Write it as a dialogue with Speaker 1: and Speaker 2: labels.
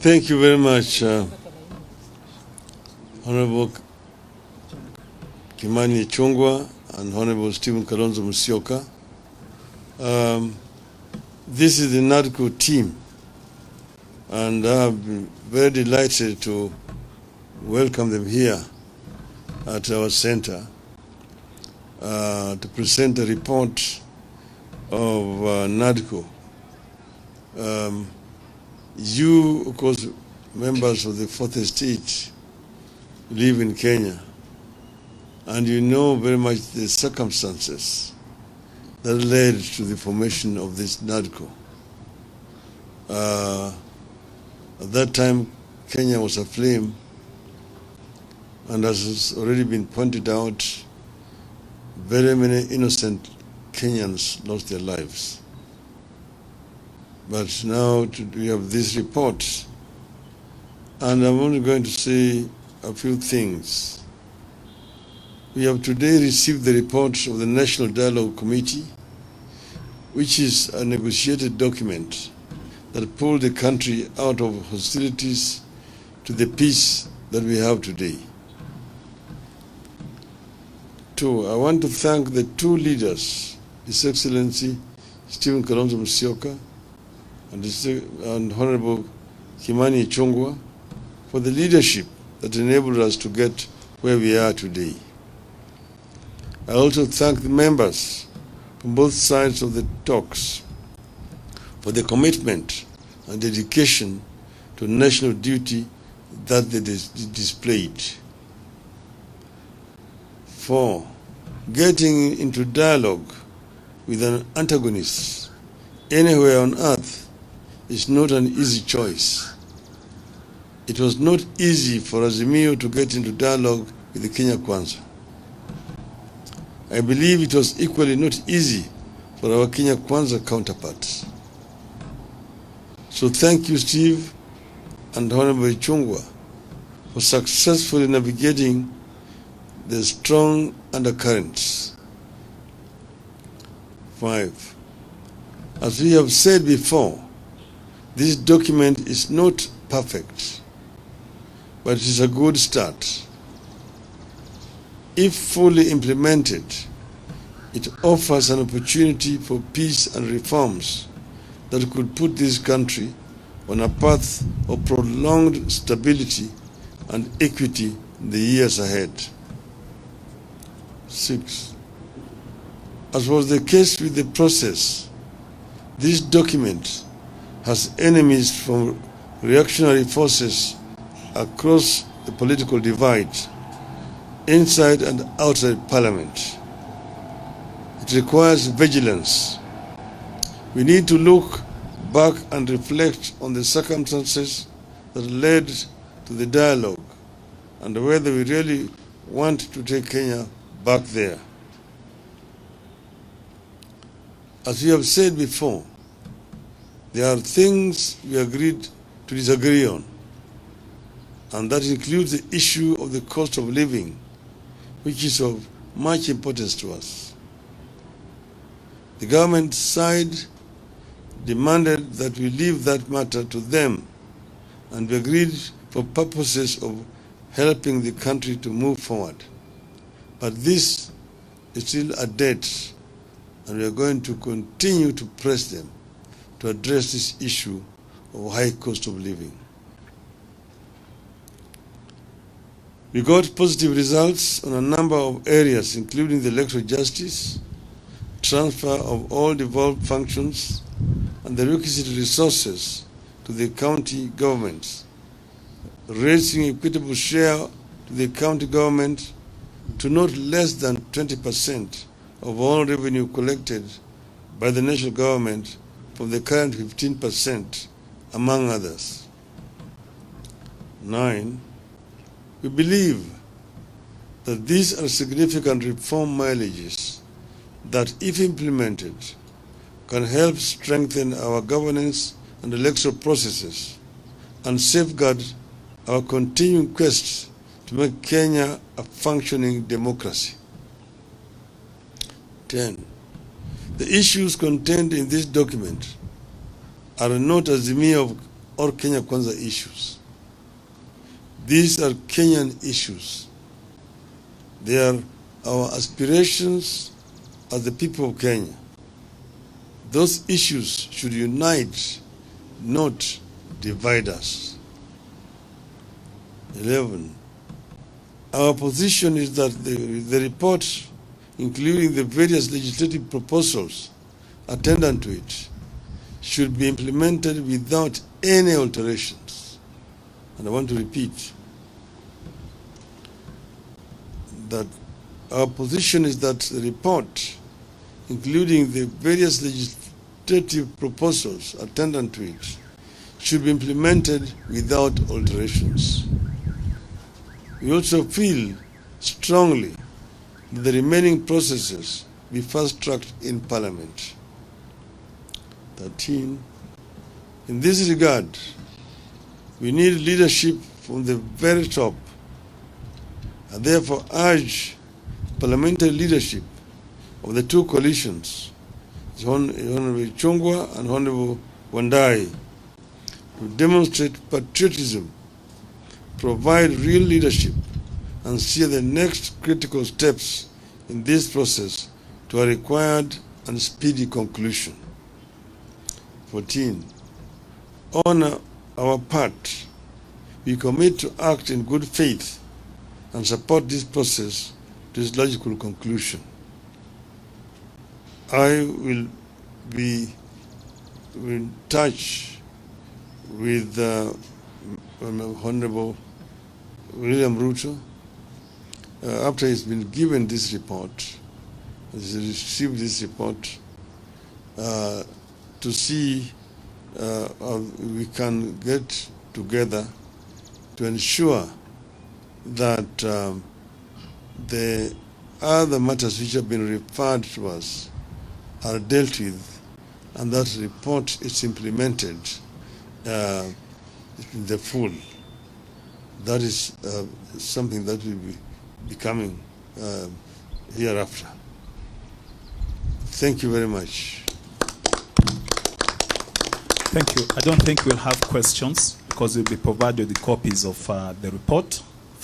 Speaker 1: Thank you very much, Honorable Kimani Ichung'wah and Honorable Stephen Kalonzo Musyoka. This is the Nadco team, and I've been very delighted to welcome them here at our center to present a report of Nadco. You, of course, members of the Fourth Estate, live in Kenya, and you know very much the circumstances that led to the formation of this Nadco. At that time, Kenya was aflame, and as has already been pointed out, very many innocent Kenyans lost their lives. But now we have this report, and I'm only going to say a few things. We have today received the report of the National Dialogue Committee, which is a negotiated document that pulled the country out of hostilities to the peace that we have today. Two, I want to thank the two leaders, His Excellency Stephen Kalonzo Musyoka and Honorable Kimani Ichung'wah, for the leadership that enabled us to get where we are today. I also thank the members from both sides of the talks for the commitment and dedication to national duty that they displayed. 4, getting into dialogue with an antagonist anywhere on earth is not an easy choice. It was not easy for Azimio to get into dialogue with the Kenya Kwanza. I believe it was equally not easy for our Kenya Kwanza counterparts. So thank you, Steve and Honorable Ichung'wah, for successfully navigating the strong undercurrents. 5, as we have said before, this document is not perfect, but it is a good start. If fully implemented, it offers an opportunity for peace and reforms that could put this country on a path of prolonged stability and equity in the years ahead. 6, as was the case with the process, this document has enemies from reactionary forces across the political divide, inside and outside Parliament. It requires vigilance. We need to look back and reflect on the circumstances that led to the dialogue and whether we really want to take Kenya back there. As we have said before, there are things we agreed to disagree on, and that includes the issue of the cost of living, which is of much importance to us. The government side demanded that we leave that matter to them, and we agreed for purposes of helping the country to move forward. But this is still a debt, and we are going to continue to press them to address this issue of high cost of living. We got positive results on a number of areas, including the electoral justice, transfer of all devolved functions, and the requisite resources to the county governments, raising equitable share to the county government to not less than 20% of all revenue collected by the national government from the current 15%, among others. 9, we believe that these are significant reform mileages that, if implemented, can help strengthen our governance and electoral processes and safeguard our continuing quest to make Kenya a functioning democracy. 10. The issues contained in this document are not Azimio or Kenya Kwanza issues. These are Kenyan issues. They are our aspirations as the people of Kenya. Those issues should unite, not divide us. 11. Our position is that the report, including the various legislative proposals attendant to it, should be implemented without any alterations. And I want to repeat that our position is that the report, including the various legislative proposals attendant to it, should be implemented without alterations. We also feel strongly that the remaining processes be fast-tracked in Parliament. 13. In this regard, we need leadership from the very top, and therefore urge parliamentary leadership of the two coalitions, Honorable Chungwa and Honorable Wandai, to demonstrate patriotism, provide real leadership, and steer the next critical steps in this process to a required and speedy conclusion. 14. On our part, we commit to act in good faith and support this process to its logical conclusion. I will be in touch with Honorable William Ruto after he's been given this report, he's received this report, to see we can get together to ensure that the other matters which have been referred to us are dealt with, and that report is implemented in the full. That is something that will be coming hereafter. Thank you very much.
Speaker 2: Thank you. I don't think we'll have questions because we'll be provided the copies of the report.